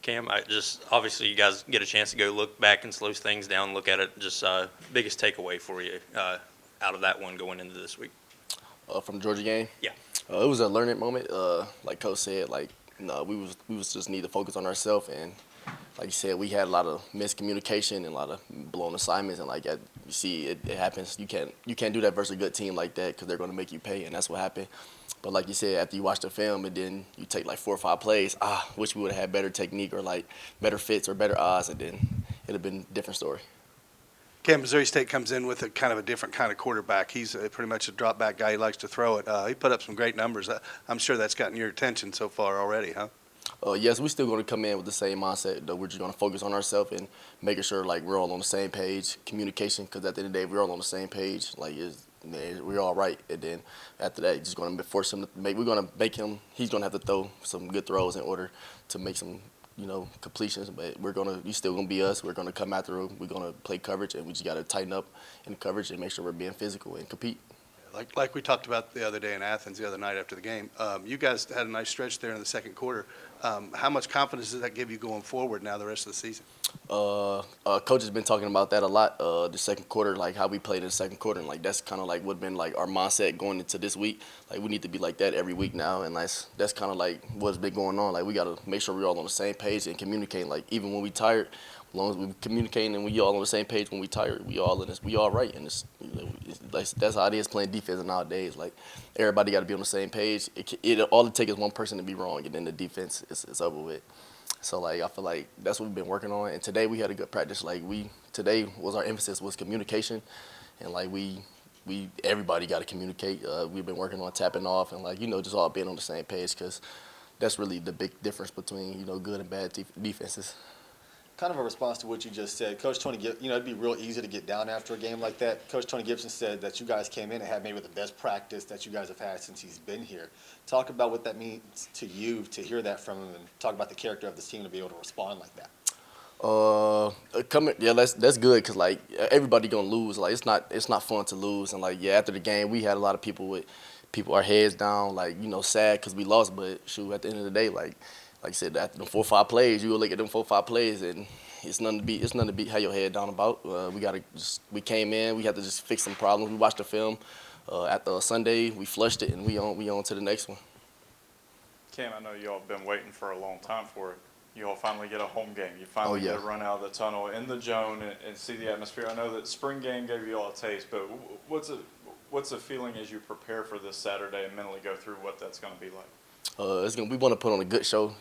Cam, I just obviously you guys get a chance to go look back and slow things down, look at it. Just biggest takeaway for you out of that one going into this week. From the Georgia game. Yeah. It was a learning moment. Like Coach said, we was just need to focus on ourselves, and like you said, we had a lot of miscommunication and a lot of blown assignments, and like you see, it happens. You can't do that versus a good team like that because they're going to make you pay, and that's what happened. But like you said, after you watch the film and then you take like 4 or 5 plays, wish we would have had better technique or like better fits or better odds, and then it'd have been a different story. Cam, Missouri State comes in with a kind of a different kind of quarterback. He's pretty much a drop back guy. He likes to throw it. He put up some great numbers. I'm sure that's gotten your attention so far already, huh? Yes, we're still going to come in with the same mindset. Though we're just going to focus on ourselves and making sure like we're all on the same page. Communication, because at the end of the day, we're all on the same page. We're all right. And then after that, just going to force him to make. We're going to make him. He's going to have to throw some good throws in order to make some completions. But he's still going to be us. We're going to come after him. We're going to play coverage, and we just got to tighten up in coverage and make sure we're being physical and compete. Like we talked about the other day in Athens, the other night after the game, you guys had a nice stretch there in the second quarter. How much confidence does that give you going forward now the rest of the season? Coach has been talking about that a lot. The second quarter, like how we played in the second quarter, and like that's kind of like what been like our mindset going into this week. Like we need to be like that every week now, and that's kind of like what's been going on. Like we got to make sure we're all on the same page and communicating. Like even when we tired, as long as we communicating and we all on the same page when we tired, we all in this, we all right. And that's how it is playing defense nowadays. Like everybody got to be on the same page. All it takes is one person to be wrong, and then the defense is over with. So like I feel like that's what we've been working on. And today we had a good practice. Today was our emphasis was communication, and like everybody got to communicate. We've been working on tapping off and just all being on the same page, because that's really the big difference between good and bad defenses. Kind of a response to what you just said, Coach Tony. It'd be real easy to get down after a game like that. Coach Tony Gibson said that you guys came in and had maybe the best practice that you guys have had since he's been here. Talk about what that means to you to hear that from him, and talk about the character of this team to be able to respond like that. That's good, because like everybody gonna lose. Like it's not fun to lose, and after the game we had a lot of people our heads down, sad because we lost. But shoot, at the end of the day, like I said, after them 4 or 5 plays, you go look at them 4 or 5 plays, and it's nothing to beat. Have your head down about. We came in. We had to just fix some problems. We watched the film. After Sunday, we flushed it, and we on to the next one. Cam, I know you all been waiting for a long time for it. You all finally get a home game. You finally get to run out of the tunnel in the zone and see the atmosphere. I know that spring game gave you all a taste, but what's the feeling as you prepare for this Saturday and mentally go through what that's going to be like? We want to put on a good show,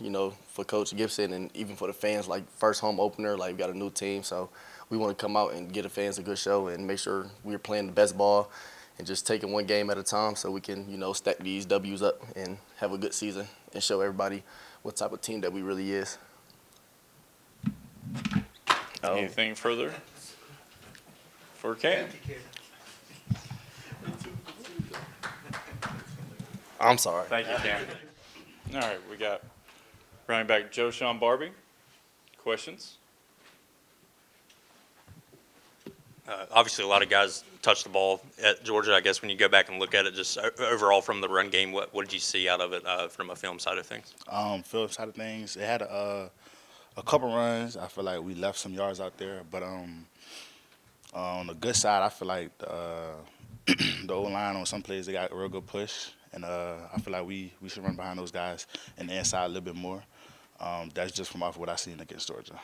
for Coach Gibson and even for the fans. Like first home opener, we got a new team, so we want to come out and give the fans a good show and make sure we're playing the best ball and just taking one game at a time, so we can stack these W's up and have a good season and show everybody what type of team that we really is. Anything further for Cam? I'm sorry. Thank you, Cam. All right, we got running back Sean Barbie. Questions? Obviously, a lot of guys touch the ball at Georgia. I guess when you go back and look at it, just overall from the run game, what did you see out of it from a film side of things? Film side of things, it had a couple runs. I feel like we left some yards out there, but on the good side, I feel like the O-line on some plays, they got a real good push, and I feel like we should run behind those guys in the inside a little bit more. That's just from off what I seen against Georgia.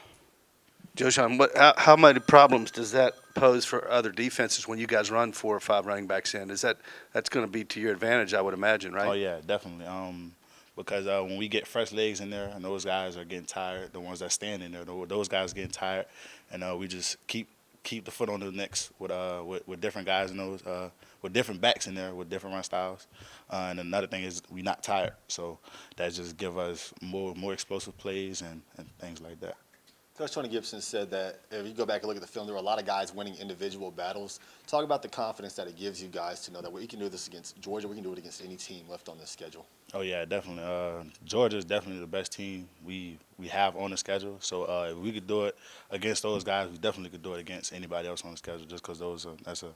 Sean, how many problems does that pose for other defenses when you guys run 4 or 5 running backs in? That's going to be to your advantage, I would imagine, right? Oh yeah, definitely. Because when we get fresh legs in there, and those guys are getting tired, the ones that stand in there, those guys getting tired, and we just keep the foot on the necks with different guys in those, with different backs in there, with different run styles. And another thing is we not tired, so that just give us more explosive plays and things like that. Coach Tony Gibson said that if you go back and look at the film, there were a lot of guys winning individual battles. Talk about the confidence that it gives you guys to know that we can do this against Georgia, we can do it against any team left on this schedule. Oh yeah, definitely. Georgia is definitely the best team we have on the schedule. So if we could do it against those guys, we definitely could do it against anybody else on the schedule. Just because that's a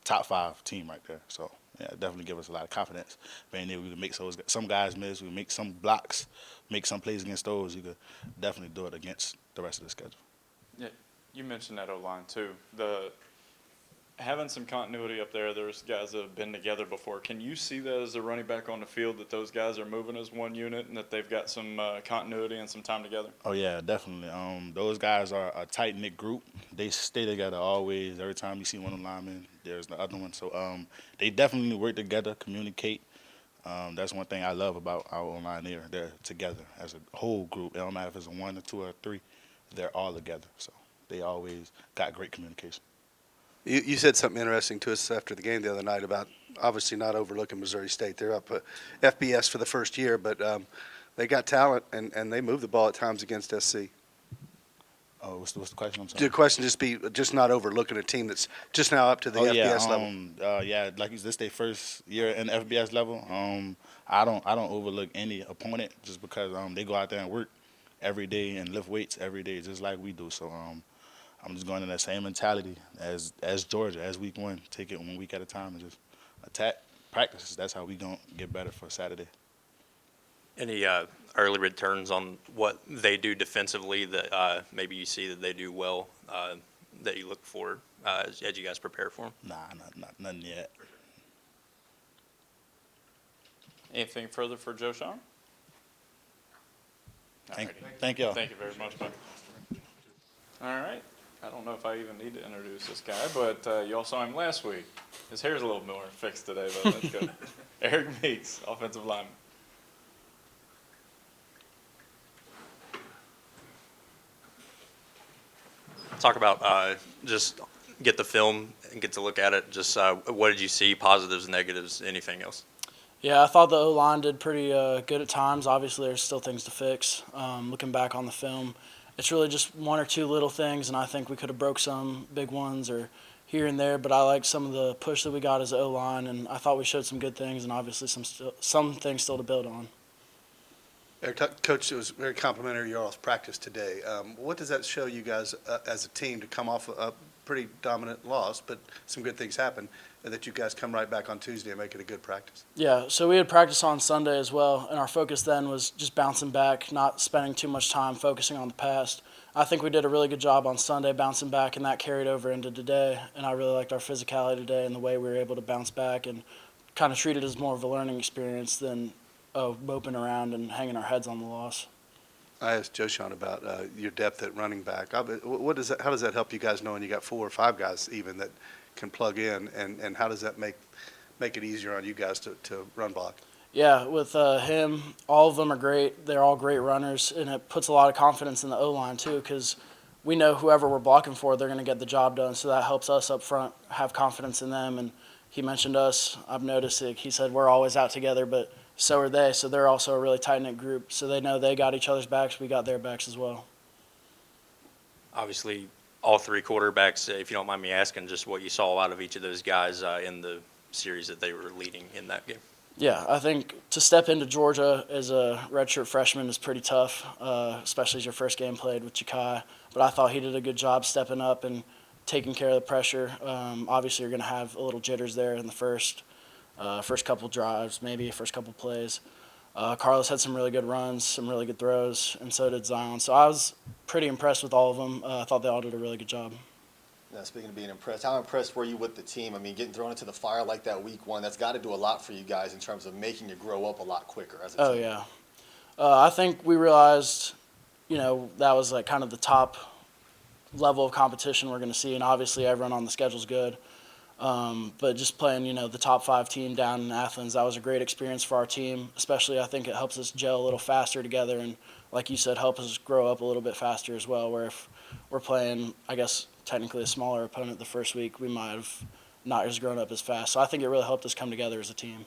top 5 team right there. So Yeah, definitely give us a lot of confidence. Being able to make some guys miss, we make some blocks, make some plays against those. You could definitely do it against the rest of the schedule. Yeah, you mentioned that O-line too. Having some continuity up there, there's guys that have been together before. Can you see that as a running back on the field, that those guys are moving as one unit and that they've got some continuity and some time together? Oh yeah, definitely. Those guys are a tight knit group. They stay together always. Every time you see one of the linemen, there's the other one. So they definitely work together, communicate. That's one thing I love about our online here. They're together as a whole group. It don't matter if it's a one or two or three. They're all together. So they always got great communication. You said something interesting to us after the game the other night about obviously not overlooking Missouri State. They're up FBS for the first year, but they got talent, and they move the ball at times against SC. Oh, what's the question? I'm sorry. The question just not overlooking a team that's just now up to the FBS level. Yeah, like you said, this their first year in the FBS level. I don't overlook any opponent just because they go out there and work every day and lift weights every day just like we do. So I'm just going in that same mentality as Georgia, as week one. Take it 1 week at a time and just attack practice. That's how we gonna get better for Saturday. Any early returns on what they do defensively that maybe you see that they do well that you look for as you guys prepare for them? Nah, nothing yet. Anything further for Joe Sean? Thank y'all. Thank you very much, man. All right. I don't know if I even need to introduce this guy, but y'all saw him last week. His hair's a little more fixed today, though. That's good. Eric Meeks, offensive lineman. Talk about just get the film and get to look at it. Just what did you see? Positives, negatives, anything else? Yeah, I thought the O-line did pretty good at times. Obviously, there's still things to fix. Looking back on the film, it's really just one or two little things, and I think we could have broke some big ones or here and there. But I like some of the push that we got as O-line, and I thought we showed some good things, and obviously some things still to build on. Coach, it was very complimentary of y'all's practice today. What does that show you guys as a team to come off a pretty dominant loss, but some good things happen, and that you guys come right back on Tuesday and make it a good practice? Yeah, so we had practice on Sunday as well, and our focus then was just bouncing back, not spending too much time focusing on the past. I think we did a really good job on Sunday bouncing back, and that carried over into today, and I really liked our physicality today and the way we were able to bounce back and kind of treat it as more of a learning experience than moping around and hanging our heads on the loss. I asked Joe Sean about your depth at running back. How does that help you guys knowing you got 4 or 5 guys even that can plug in, and how does that make it easier on you guys to run block? Yeah, with him, all of them are great. They're all great runners, and it puts a lot of confidence in the O-line too, because we know whoever we're blocking for, they're going to get the job done. So that helps us up front have confidence in them. And he mentioned us. I've noticed it. He said we're always out together, but so are they. So they're also a really tight-knit group. So they know they got each other's backs. We got their backs as well. Obviously, all 3 quarterbacks, if you don't mind me asking, just what you saw out of each of those guys in the series that they were leading in that game. Yeah, I think to step into Georgia as a redshirt freshman is pretty tough, especially as your first game played with Ja'Kai. But I thought he did a good job stepping up and taking care of the pressure. Obviously, you're going to have a little jitters there in the first couple drives, maybe first couple plays. Carlos had some really good runs, some really good throws, and so did Zion. So I was pretty impressed with all of them. I thought they all did a really good job. Now, speaking of being impressed, how impressed were you with the team? I mean, getting thrown into the fire like that week one, that's got to do a lot for you guys in terms of making you grow up a lot quicker as a team. Oh, yeah. I think we realized, that was like kind of the top level of competition we're going to see, and obviously everyone on the schedule is good. But just playing, the top 5 team down in Athens, that was a great experience for our team. Especially, I think it helps us gel a little faster together, and like you said, help us grow up a little bit faster as well. Where if we're playing, I guess technically a smaller opponent the first week, we might have not as grown up as fast. So I think it really helped us come together as a team.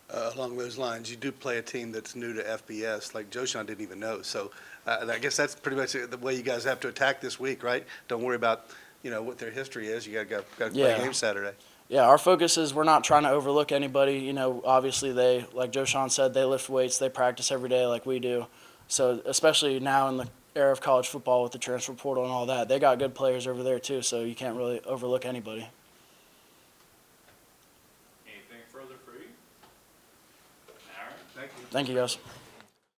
Along those lines, you do play a team that's new to FBS, like Joe Sean didn't even know. So I guess that's pretty much the way you guys have to attack this week, right? Don't worry about what their history is. You got to play a game Saturday. Yeah, our focus is we're not trying to overlook anybody. Obviously they, like Joe Sean said, they lift weights, they practice every day like we do. So especially now in the era of college football with the transfer portal and all that, they got good players over there too. So you can't really overlook anybody. Anything Thank you. Thank you, guys.